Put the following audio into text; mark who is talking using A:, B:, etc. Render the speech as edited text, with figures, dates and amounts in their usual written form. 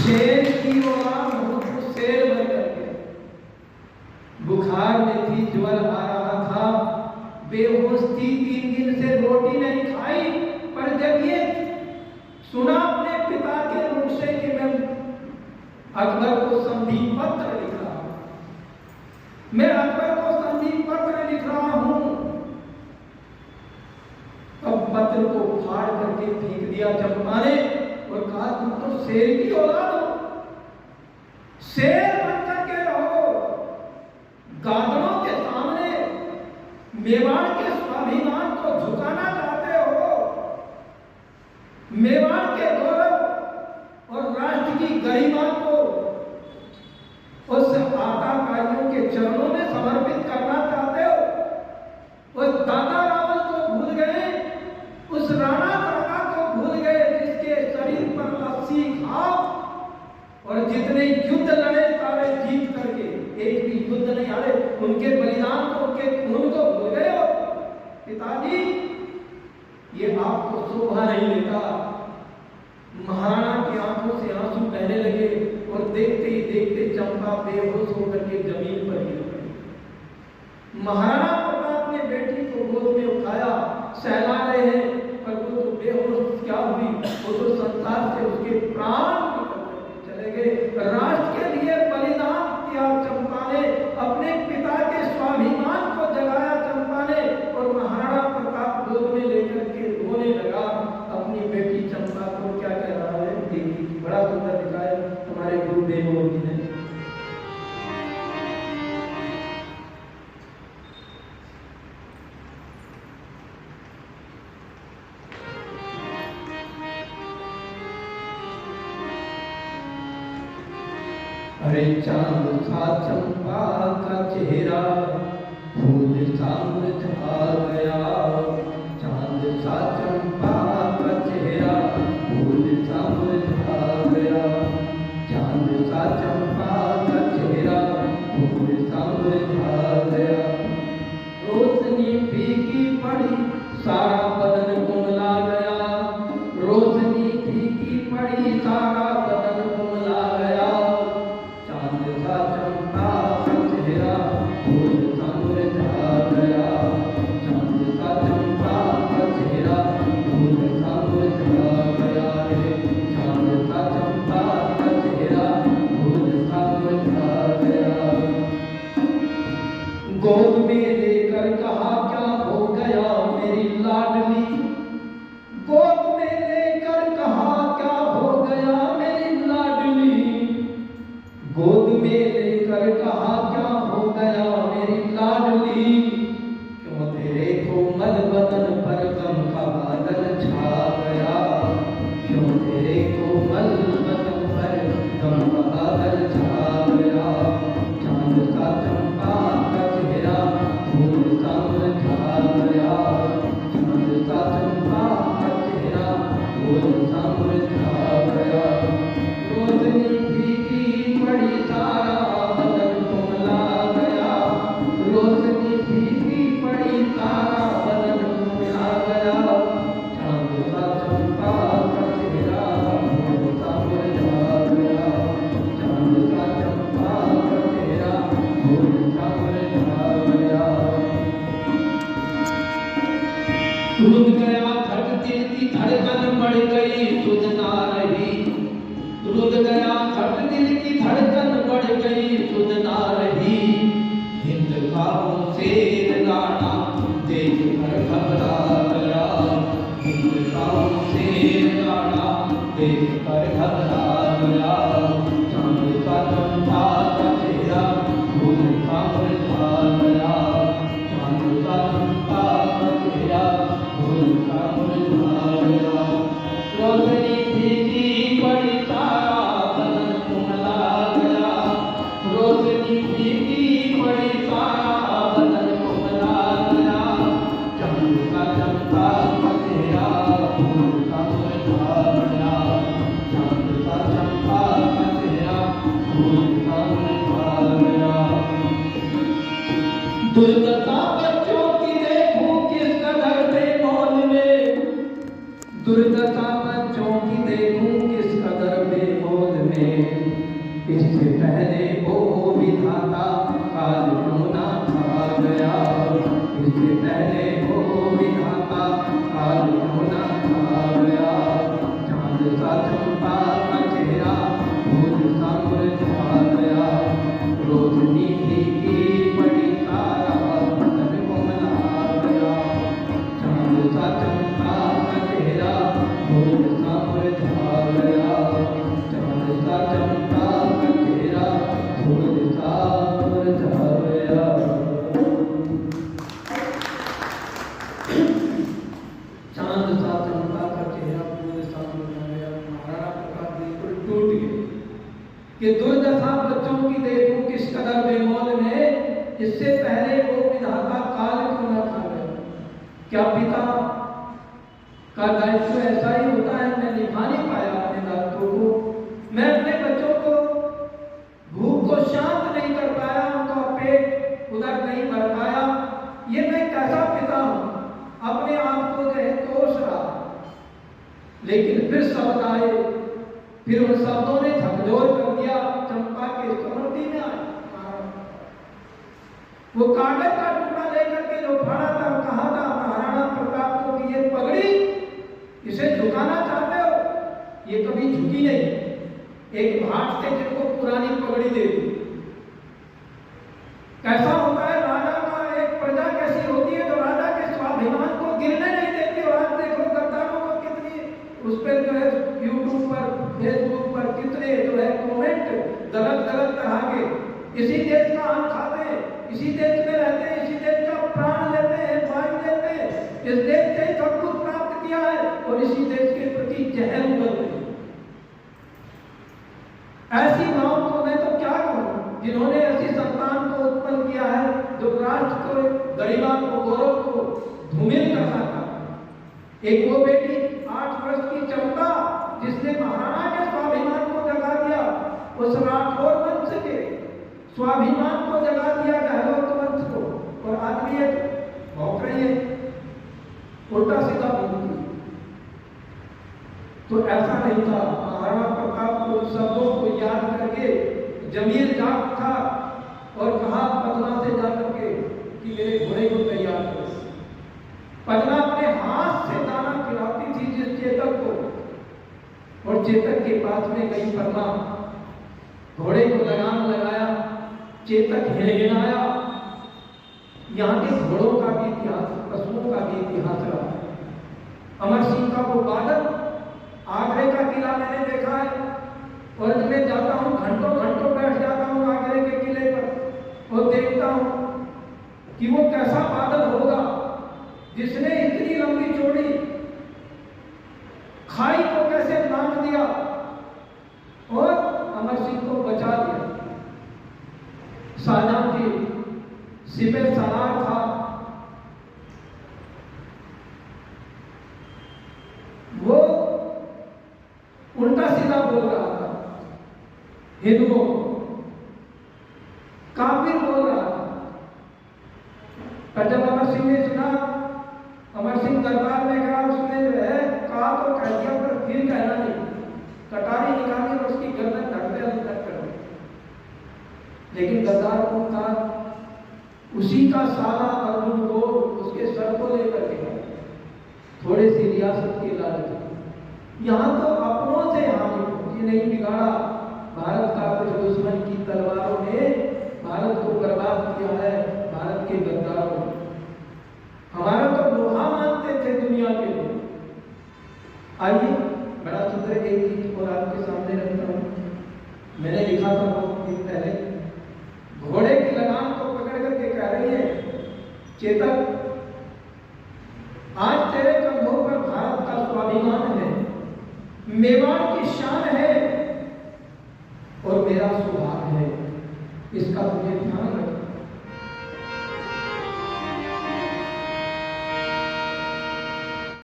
A: शेर की औलाद हो तो शेर बन करके, बुखार में थी, ज्वर आ रहा था, बेहोश थी, 3 दिन से रोटी नहीं खाई, पर जब ये सुना अपने पिता के मुख से कि मैं अकबर को संधि पत्र लिख रहा हूं, मैं अकबर को संधि पत्र लिख रहा हूं, तब पत्र को फाड़ करके फेंक दिया चंपा ने और कहा तुम तो शेर की औलाद हो, शेर बन करके रहो, गादड़ों के सामने मेवाड़ के स्वाभिमान को झुकाना चाहते हो, मेवाड़ के गौरव और राष्ट्र की गरिमा को उस आताकारियों के चरणों में समर्पित करना चाहते हो, उस दादा रावल को भूल गए, उस राणा प्रताप को भूल गए जिसके शरीर पर 80 घाव और जितने युद्ध लड़े सारे जीत करके एक भी युद्ध नहीं हारे, उनके बलिदान को, उनके खून को भूल गए हो। पिताजी ये आपको शोभा नहीं देता। महाराणा की आंखों से आंसू बहने लगे और देखते ही देखते चंपा बेहोश होकर के जमीन पर गिर पड़ी। महाराणा प्रताप ने बेटी को गोद में उठाया, सहला रहे हैं, पर वो तो बेहोश क्या हुई, वो तो संसार से उसके प्राण निकल चले गए। राष्ट्र के लिए बलिदान किया चंपा ने, अपने पिता के स्वाभिमान को जगाया चंपा ने, और महाराणा प्रताप गोद में लेकर के रोने लगा। अपनी बेटी चंपा को क्या कह रहा है देखिए, बड़ा सुंदर दिखाया हमारे गुरुदेव जी ने। अरे चांद सा चंपा का चेहरा फूल सा मुरझा गया, चांद सा चंपा का चेहरा फूल सा मुरझा गया, चांद सा चंपा का चेहरा फूल सा मुरझा गया। रोशनी फीकी पड़ी सारा बदन कुमला गया, रोशनी फीकी पड़ी सारा बदन कुमला गया, चांद सा चंपा का चेहरा फूल सा मुरझा गया, चांद सा चंपा का चेहरा फूल सा मुरझा गया रे, चांद सा चंपा का चेहरा फूल सा मुरझा गया। गोद में लेकर कहा क्या हो गया मेरी लाडली, गोद में लेकर कहा क्या हो गया मेरी लाडली, गोद में लेकर कहा क्या हो गया मेरी लाडली, क्यों तेरे कोमल बदन पर गम का बादल छा गया, क्यों तेरे कोमल बदन पर गम का बादल छा गया, चांद सा चंपा का चेहरा फूल सा मुरझा गया, चांद सा चंपा का चेहरा फूल सा मुरझा गया। रोशनी फीकी पड़ी सारा बदन कुमला गया, रोशनी फीकी पड़ी सारा बदन कुमला गया, चांद सा चंपा का चेहरा फूल सा मुरझा गया, चांद सा चंपा का चेहरा फूल सा मुरझा गया। रुक गया धड़कती की धड़कन बढ़ गई सुध ना रही, रुक गया धड़ दिल की धड़कन बढ़ गई सुध ना रही, हिंद का वो शेर गाना देख कर घबरा गया, हिंद का वो शेर गाना देख कर घबरा गया, चांद सा चंपा का चेहरा फूल सा मुरझा गया, चांद सा चंपा का चेहरा फूल सा मुरझा गया। रोशनी फीकी पड़ी सारा बदन कुमला गया, रोशनी फीकी पड़ी सारा बदन कुमला गया, चांद सा चंपा का चेहरा फूल सा मुरझा गया, चांद सा चंपा का चेहरा फूल सा मुरझा गया। दुर्दशा बच्चों की देखूं किस कदर बेमौल में, दुर्दशा बच्चों की देखूं में, इससे पहले वो विधाता काल क्यों ना था गया, इससे पहले वो विधाता काल क्यों ना था गया। चांद सा चमका का चेहरा भूल सा मुरझा गया, रोशनी फीकी पड़ी तारा तन गुमला गया। चांद सा चमका का चेहरा भूल सा मुरझा गया, चांद सा चमका का चेहरा भूल सा मुरझा गया। चांद सा चमका का चेहरा भूल सा मुरझा गया। महाराणा प्रताप बिल्कुल टूट गए कि दुर्दशा बच्चों की देखूं किस कदर बेमौल में, इससे पहले वो विधाता काल क्यों न था गया। क्या पिता का दायित्व ऐसा ही होता है? मैं निभा नहीं पाया अपने दायित्व को, मैं अपने बच्चों को भूख को शांत नहीं कर पाया, उनका पेट उधर नहीं भर पाया। ये मैं कैसा पिता हूं? अपने आप को जो है दोष रहा। लेकिन फिर शब्द आए, फिर उन शब्दों ने झकझोर कर दिया। चंपा के स्मृति में आए, वो कागज का टुकड़ा लेकर के जो फाड़ा था, कहा था महाराणा प्रताप को कि ये पगड़ी इसे झुकाना चाहते हो, ये कभी झुकी नहीं। एक भाट से जिनको पुरानी पगड़ी दे दी। कैसा होता है राजा का, एक प्रजा कैसी होती है जो राजा के स्वाभिमान को गिरने नहीं देती। और आज देखो गद्दारों को कितनी उस पर जो है यूट्यूब पर फेसबुक पर कितने जो है कमेंट गलत गलत तरह के। इसी देश का हम खाते हैं, इसी देश में रहते हैं, इसी देश का प्राण लेते हैं, वायु लेते हैं, इस देश से सब कुछ प्राप्त किया है और इसी देश के प्रति जहर उगल रहे। ऐसी माओं को मैं तो क्या कहूं जिन्होंने ऐसी संतान को उत्पन्न किया है जो राष्ट्र को, गरिमा को, गौरव को धूमिल करना था। एक वो बेटी 8 वर्ष की चंपा जिसने महाराणा के स्वाभिमान को जगा दिया, उस राठौर वंश के स्वाभिमान को जगा दिया, गहलोत वंश को। और आज भी ये भौंक रही है, उल्टा सीधा बोलती। तो ऐसा नहीं था। महाराणा प्रताप को शब्दों को याद करके जमीर जाग था और कहा पदमा से जाकर के कि मेरे घोड़े को तैयार करो। पदमा अपने हाथ से दाना खिलाती थी जिस चेतक को, और चेतक के पास में गई पदमा, घोड़े को लगाम लगाया, चेतक हिलहिलाया। यहाँ के घोड़ों का भी इतिहास, पशुओं का भी इतिहास रहा। अमर सिंह का वो बादल, आगरे का किला मैंने देखा है और जब मैं जाता हूँ घंटों घंटों बैठ जाता हूँ आगरे के किले पर और देखता हूँ कि वो कैसा बादल होगा जिसने इतनी लंबी चौड़ी खाई को कैसे लांघ दिया और अमर सिंह को बचा दिया। शाहजहां की सिपह सलार था, वो उल्टा सीधा बोल रहा था, हिंदुओं काफिर बोल रहा था। पर जब अमर सिंह ने सुना, अमर सिंह दरबार में गया, उसने जो है कहा तो कह दिया पर फिर कहना नहीं, कटारी निकाली और उसकी गर्दन ढकते तक कर दी। लेकिन गद्दार कौन था? उसी का साला अर्जुन को उसके सर को लेकर के गया, थोड़ी सी रियासत की लालच। यहाँ तो अपनों से हानि ये नहीं बिगाड़ा, भारत का कुछ दुश्मन की तलवारों ने भारत को बर्बाद किया है। भारत के गद्दारों हमारा तो लोहा मानते थे दुनिया के लोग। आइए बड़ा सुंदर एक गीत और आपके सामने रखता हूँ। मैंने लिखा था बहुत दिन पहले, घोड़े की लगाम को पकड़ करके कह रही है, चेतक आज तेरे कंधों पर भारत का स्वाभिमान है, मेवाड़ की शान है और मेरा स्वभाव है, इसका तुझे ध्यान रखना।